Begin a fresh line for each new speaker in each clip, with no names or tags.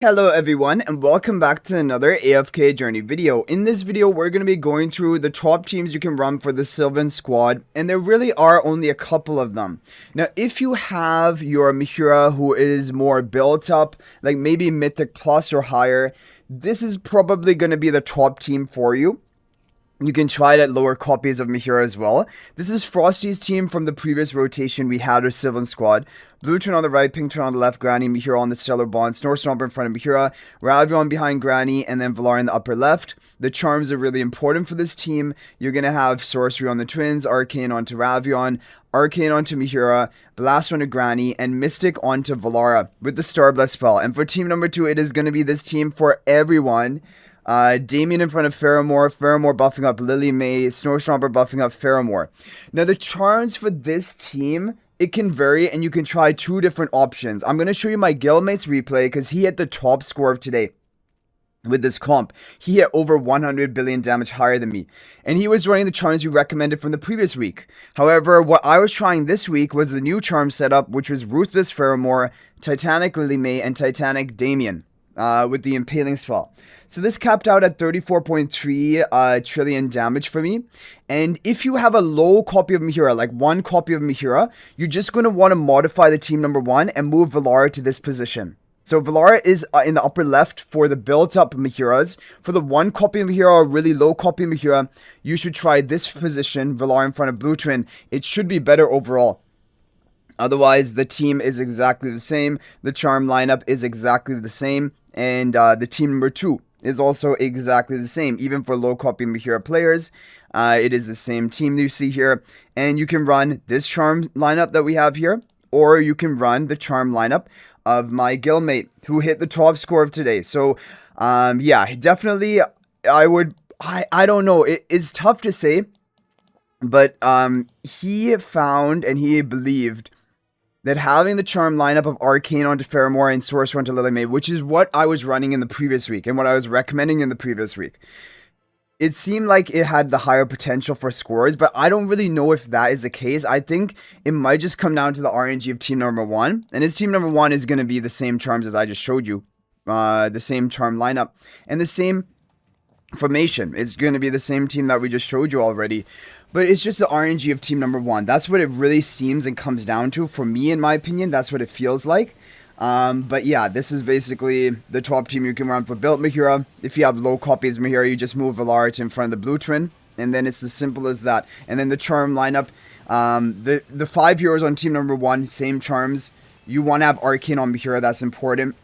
Hello everyone and welcome back to another AFK journey video. In this video we're going to be going through the top teams you can run for the Sylvan squad, and there really are only a couple of them. Now if you have your Mehira who is more built up, like maybe Mythic Plus or higher, this is probably going to be the top team for you. You can try it at lower copies of Mehira as well. This is Frosty's team from the previous rotation we had our Sylvan squad. Blue turn on the right, pink turn on the left, Granny, Mehira on the Stellar Bond, Snow Stomper in front of Mehira, Ravion behind Granny, and then Valar in the upper left. The charms are really important for this team. You're going to have Sorcery on the Twins, Arcane onto Ravion, Arcane onto Mehira, Blast onto Granny, and Mystic onto Valara with the Starbless spell. And for team number 2, it is going to be this team for everyone. Damien in front of Faramore buffing up Lily May, Snowstomper buffing up Faramore. Now the charms for this team, it can vary and you can try two different options. I'm going to show you my guildmate's replay because he hit the top score of today. With this comp, he hit over 100 billion damage higher than me, and he was running the charms we recommended from the previous week. However, what I was trying this week was the new charm setup, which was Ruthless Faramore, Titanic Lily May, and Titanic Damien. With the Impaling spell. So this capped out at 34.3 trillion damage for me. And if you have a low copy of Mehira, like one copy of Mehira, you're just going to want to modify the team number 1 and move Valara to this position. So Valara is in the upper left for the built up Mehiras. For the one copy of Mehira or really low copy of Mehira, you should try this position, Valara in front of Blue Twin. It should be better overall. Otherwise, the team is exactly the same. The charm lineup is exactly the same. And the team number 2 is also exactly the same. Even for low copy Mehira players, it is the same team you see here. And you can run this charm lineup that we have here, or you can run the charm lineup of my guildmate who hit the top score of today. So, yeah, definitely I don't know. It's tough to say, but he found and he believed that having the charm lineup of Arcane onto Faramore and Sorcerer onto Lily May, which is what I was running in the previous week and what I was recommending in the previous week, it seemed like it had the higher potential for scores, but I don't really know if that is the case. I think it might just come down to the RNG of team number 1, and his team number 1 is going to be the same charms as I just showed you, the same charm lineup, and the same formation. It's going to be the same team that we just showed you already. But it's just the RNG of team number 1. That's what it really seems and comes down to. For me, in my opinion, that's what it feels like. But yeah, this is basically the top team you can run for built Mehira. If you have low copies of Mehira, you just move Valara to in front of the Blue Twin. And then it's as simple as that. And then the charm lineup, the 5 heroes on team number 1, same charms. You want to have Arcane on Mehira, that's important.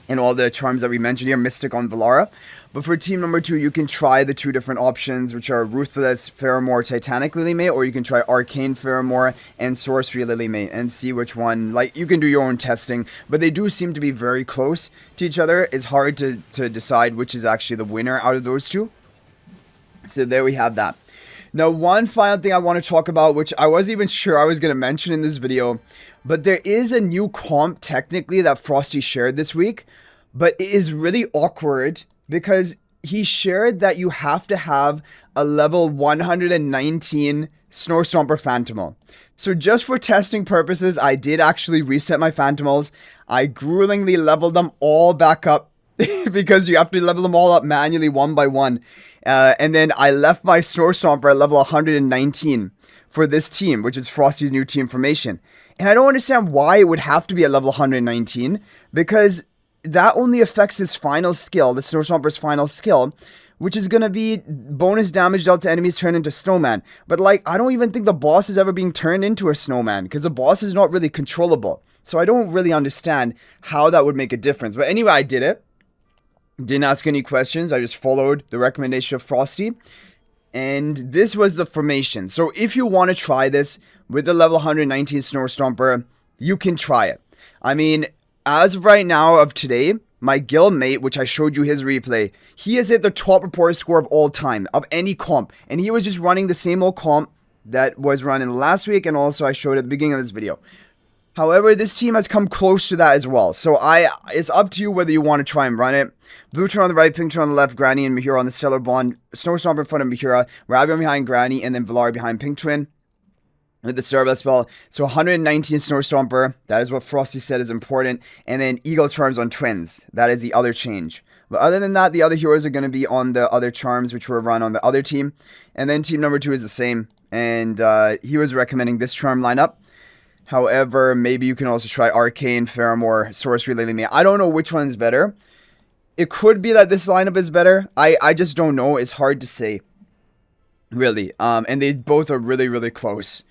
And all the charms that we mentioned here, Mystic on Valara. But for team number 2, you can try the two different options, which are Ruthless Faramore, Titanic Lily May, or you can try Arcane Faramore and Sorcery Lily May and see which one. Like, you can do your own testing, but they do seem to be very close to each other. It's hard to decide which is actually the winner out of those two. So there we have that. Now, one final thing I want to talk about, which I wasn't even sure I was going to mention in this video, but there is a new comp technically that Frosty shared this week, but it is really awkward because he shared that you have to have a level 119 Snow Stomper Phantimal. So just for testing purposes, I did actually reset my Phantimals. I gruelingly leveled them all back up because you have to level them all up manually one by one. And then I left my Snow Stomper at level 119 for this team, which is Frosty's new team formation. And I don't understand why it would have to be at level 119, because that only affects his final skill, the Snow Stomper's final skill, which is going to be bonus damage dealt to enemies turned into snowman. But like, I don't even think the boss is ever being turned into a snowman, because the boss is not really controllable. So I don't really understand how that would make a difference. But anyway, I did it. Didn't ask any questions. I just followed the recommendation of Frosty. And this was the formation. So if you want to try this with the level 119 Snow Stomper, you can try it. I mean, as of right now of today, my guildmate, which I showed you his replay, he has hit the top reported score of all time, of any comp. And he was just running the same old comp that was running last week, and also I showed at the beginning of this video. However, this team has come close to that as well. So it's up to you whether you want to try and run it. Blue turn on the right, pink turn on the left, Granny and Mehira on the Stellar Bond, Snow Stomper in front of Mehira, Ravion behind Granny, and then Valar behind Pink Twin. with the Starburst spell. So 119 Snow Stomper, that is what Frosty said is important. And then Eagle Charms on Twins, that is the other change. But other than that, the other heroes are going to be on the other charms, which were run on the other team. And then team number 2 is the same. And he was recommending this charm lineup. However, maybe you can also try Arcane, Pheramore, Sorcery, Lily May. I don't know which one's better. It could be that this lineup is better. I just don't know. It's hard to say. Really. And they both are really, really close.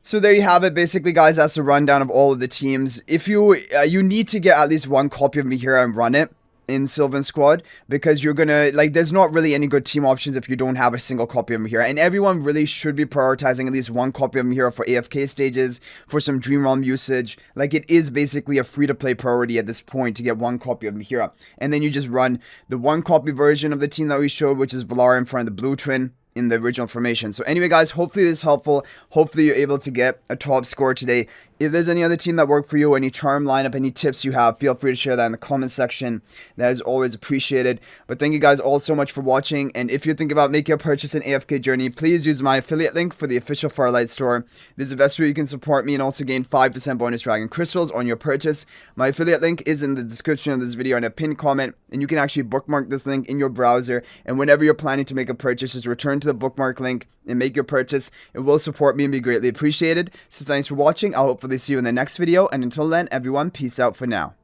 So there you have it. Basically, guys, that's a rundown of all of the teams. If you need to get at least one copy of Mehira and run it in Sylvan Squad, because you're gonna, like, there's not really any good team options if you don't have a single copy of Mehira, and everyone really should be prioritizing at least one copy of Mehira for AFK stages, for some Dream Realm usage. Like, it is basically a free-to-play priority at this point to get one copy of Mehira, and then you just run the one copy version of the team that we showed, which is Valar in front of the blue twin in the original formation. So anyway, guys, hopefully this is helpful. Hopefully you're able to get a top score today. If there's any other team that worked for you, any charm lineup, any tips you have, feel free to share that in the comment section. That is always appreciated. But thank you guys all so much for watching. And if you think about making a purchase in AFK Journey, please use my affiliate link for the official Farlight store. This is the best way you can support me and also gain 5% bonus dragon crystals on your purchase. My affiliate link is in the description of this video and a pinned comment. And you can actually bookmark this link in your browser. And whenever you're planning to make a purchase, just return to the bookmark link and make your purchase. It will support me and be greatly appreciated. So thanks for watching. I'll hopefully see you in the next video, and until then, everyone, peace out for now.